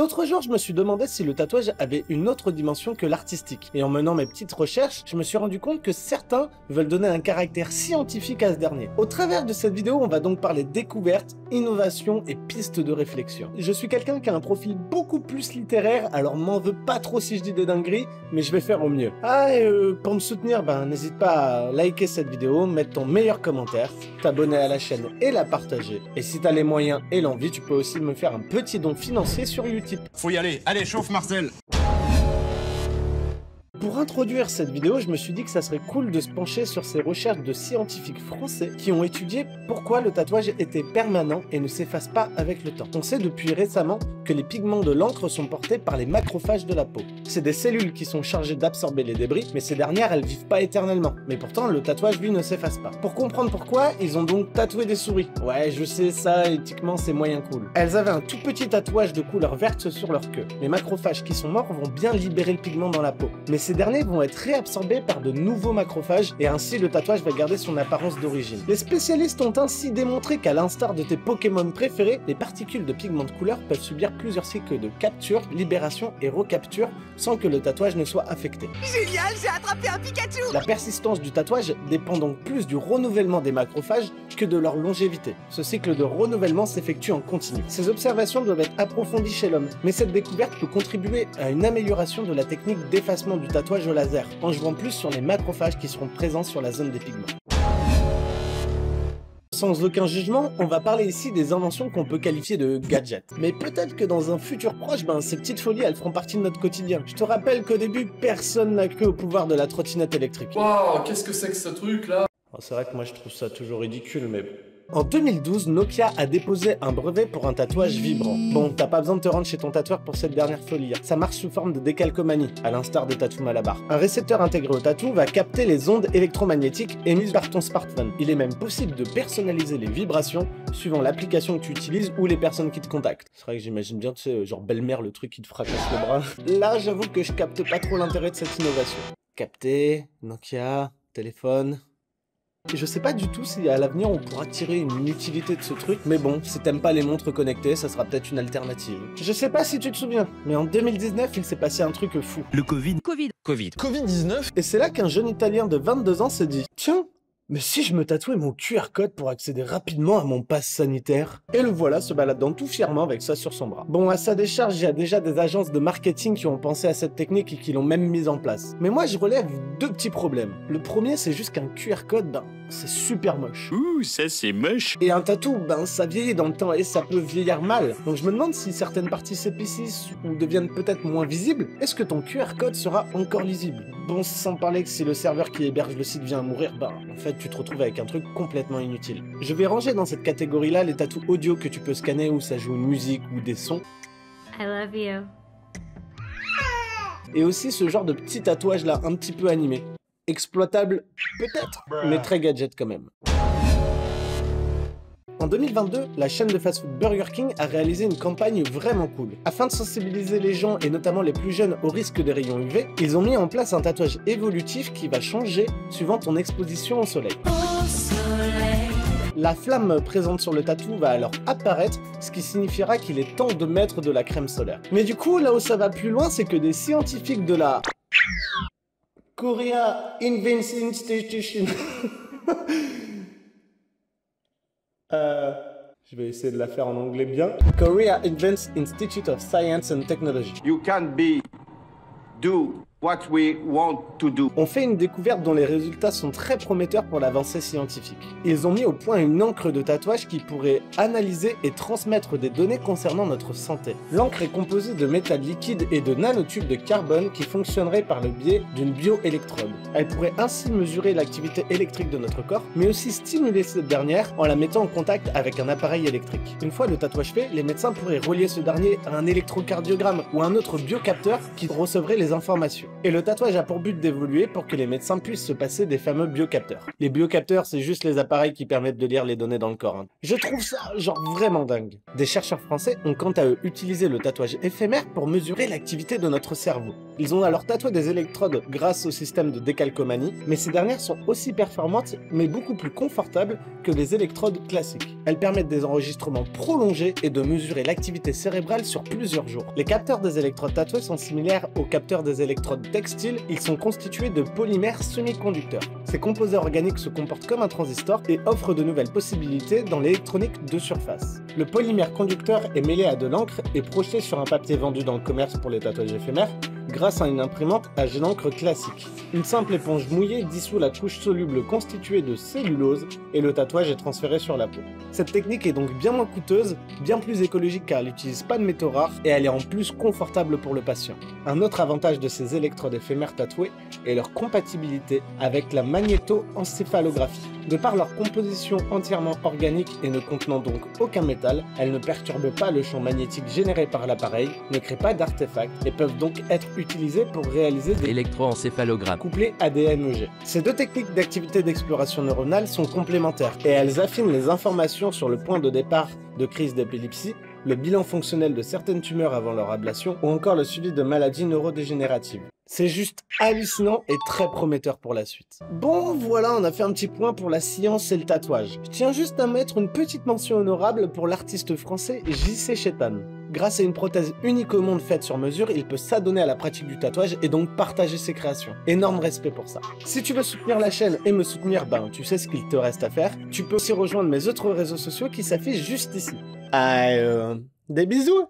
L'autre jour, je me suis demandé si le tatouage avait une autre dimension que l'artistique. Et en menant mes petites recherches, je me suis rendu compte que certains veulent donner un caractère scientifique à ce dernier. Au travers de cette vidéo, on va donc parler découverte, innovation et pistes de réflexion. Je suis quelqu'un qui a un profil beaucoup plus littéraire, alors m'en veux pas trop si je dis des dingueries, mais je vais faire au mieux. Ah, et pour me soutenir, n'hésite pas à liker cette vidéo, mettre ton meilleur commentaire, t'abonner à la chaîne et la partager. Et si t'as les moyens et l'envie, tu peux aussi me faire un petit don financier sur Utip. Faut y aller, allez, chauffe Marcel. Pour introduire cette vidéo, je me suis dit que ça serait cool de se pencher sur ces recherches de scientifiques français qui ont étudié pourquoi le tatouage était permanent et ne s'efface pas avec le temps. On sait depuis récemment que les pigments de l'encre sont portés par les macrophages de la peau. C'est des cellules qui sont chargées d'absorber les débris, mais ces dernières, elles vivent pas éternellement. Mais pourtant, le tatouage, lui, ne s'efface pas. Pour comprendre pourquoi, ils ont donc tatoué des souris. Ouais, je sais, ça, éthiquement, c'est moyen cool. Elles avaient un tout petit tatouage de couleur verte sur leur queue. Les macrophages qui sont morts vont bien libérer le pigment dans la peau. Mais ces derniers vont être réabsorbés par de nouveaux macrophages et ainsi le tatouage va garder son apparence d'origine. Les spécialistes ont ainsi démontré qu'à l'instar de tes Pokémon préférés, les particules de pigments de couleur peuvent subir plusieurs cycles de capture, libération et recapture sans que le tatouage ne soit affecté. Génial, j'ai attrapé un Pikachu! La persistance du tatouage dépend donc plus du renouvellement des macrophages que de leur longévité. Ce cycle de renouvellement s'effectue en continu. Ces observations doivent être approfondies chez l'homme, mais cette découverte peut contribuer à une amélioration de la technique d'effacement du tatouage au laser, en jouant plus sur les macrophages qui seront présents sur la zone des pigments. Sans aucun jugement, on va parler ici des inventions qu'on peut qualifier de gadgets. Mais peut-être que dans un futur proche, ces petites folies, elles feront partie de notre quotidien. Je te rappelle qu'au début, personne n'a cru au pouvoir de la trottinette électrique. Waouh, qu'est-ce que c'est que ce truc là? C'est vrai que moi je trouve ça toujours ridicule, mais... En 2012, Nokia a déposé un brevet pour un tatouage vibrant. Bon, t'as pas besoin de te rendre chez ton tatoueur pour cette dernière folie. Ça marche sous forme de décalcomanie, à l'instar des tatous Malabar. Un récepteur intégré au tatou va capter les ondes électromagnétiques émises par ton smartphone. Il est même possible de personnaliser les vibrations suivant l'application que tu utilises ou les personnes qui te contactent. C'est vrai que j'imagine bien, tu sais, genre belle-mère, le truc qui te fracasse le bras. Là, j'avoue que je capte pas trop l'intérêt de cette innovation. Capter, Nokia, téléphone... Et je sais pas du tout si à l'avenir on pourra tirer une utilité de ce truc, mais bon, si t'aimes pas les montres connectées, ça sera peut-être une alternative. Je sais pas si tu te souviens, mais en 2019, il s'est passé un truc fou. Le Covid-19. Et c'est là qu'un jeune Italien de 22 ans s'est dit « Tiens, mais si je me tatouais mon QR code pour accéder rapidement à mon pass sanitaire ?» Et le voilà se baladant tout fièrement avec ça sur son bras. Bon, à sa décharge, il y a déjà des agences de marketing qui ont pensé à cette technique et qui l'ont même mise en place. Mais moi, je relève deux petits problèmes. Le premier, c'est juste qu'un QR code, c'est super moche. Ouh, ça c'est moche. Et un tatou, ça vieillit dans le temps et ça peut vieillir mal. Donc je me demande si certaines parties s'épaississent ou deviennent peut-être moins visibles, est-ce que ton QR code sera encore lisible? Bon, sans parler que si le serveur qui héberge le site vient à mourir, en fait tu te retrouves avec un truc complètement inutile. Je vais ranger dans cette catégorie-là les tatous audio que tu peux scanner où ça joue une musique ou des sons. I love you. Et aussi ce genre de petits tatouages là, un petit peu animés. Exploitable, peut-être, mais très gadget quand même. En 2022, la chaîne de fast-food Burger King a réalisé une campagne vraiment cool. Afin de sensibiliser les gens, et notamment les plus jeunes, au risque des rayons UV, ils ont mis en place un tatouage évolutif qui va changer suivant ton exposition au soleil. La flamme présente sur le tatou va alors apparaître, ce qui signifiera qu'il est temps de mettre de la crème solaire. Mais du coup, là où ça va plus loin, c'est que des scientifiques de la... Korea Advanced Institution. Je vais essayer de la faire en anglais bien. Korea Advanced Institute of Science and Technology. You can't do what we want to do. On fait une découverte dont les résultats sont très prometteurs pour l'avancée scientifique. Ils ont mis au point une encre de tatouage qui pourrait analyser et transmettre des données concernant notre santé. L'encre est composée de métal liquide et de nanotubes de carbone qui fonctionneraient par le biais d'une bioélectrode. Elle pourrait ainsi mesurer l'activité électrique de notre corps, mais aussi stimuler cette dernière en la mettant en contact avec un appareil électrique. Une fois le tatouage fait, les médecins pourraient relier ce dernier à un électrocardiogramme ou un autre biocapteur qui recevrait les informations. Et le tatouage a pour but d'évoluer pour que les médecins puissent se passer des fameux biocapteurs. Les biocapteurs, c'est juste les appareils qui permettent de lire les données dans le corps. Hein. Je trouve ça, genre, vraiment dingue. Des chercheurs français ont quant à eux utilisé le tatouage éphémère pour mesurer l'activité de notre cerveau. Ils ont alors tatoué des électrodes grâce au système de décalcomanie, mais ces dernières sont aussi performantes, mais beaucoup plus confortables que les électrodes classiques. Elles permettent des enregistrements prolongés et de mesurer l'activité cérébrale sur plusieurs jours. Les capteurs des électrodes tatouées sont similaires aux capteurs des électrodes textiles, ils sont constitués de polymères semi-conducteurs. Ces composés organiques se comportent comme un transistor et offrent de nouvelles possibilités dans l'électronique de surface. Le polymère conducteur est mêlé à de l'encre et projeté sur un papier vendu dans le commerce pour les tatouages éphémères grâce à une imprimante à jet d'encre classique. Une simple éponge mouillée dissout la couche soluble constituée de cellulose et le tatouage est transféré sur la peau. Cette technique est donc bien moins coûteuse, bien plus écologique car elle n'utilise pas de métaux rares et elle est en plus confortable pour le patient. Un autre avantage de ces électrodes éphémères tatouées est leur compatibilité avec la magnétoencéphalographie. De par leur composition entièrement organique et ne contenant donc aucun métal, elles ne perturbent pas le champ magnétique généré par l'appareil, ne créent pas d'artefacts et peuvent donc être utilisées pour réaliser des électroencéphalogrammes couplés ADN-EG. Ces deux techniques d'activité d'exploration neuronale sont complémentaires et elles affinent les informations sur le point de départ de crise d'épilepsie, le bilan fonctionnel de certaines tumeurs avant leur ablation ou encore le suivi de maladies neurodégénératives. C'est juste hallucinant et très prometteur pour la suite. Bon, voilà, on a fait un petit point pour la science et le tatouage. Je tiens juste à mettre une petite mention honorable pour l'artiste français J.C. Chetan. Grâce à une prothèse unique au monde faite sur mesure, il peut s'adonner à la pratique du tatouage et donc partager ses créations. Énorme respect pour ça. Si tu veux soutenir la chaîne et me soutenir, ben tu sais ce qu'il te reste à faire. Tu peux aussi rejoindre mes autres réseaux sociaux qui s'affichent juste ici. Des bisous!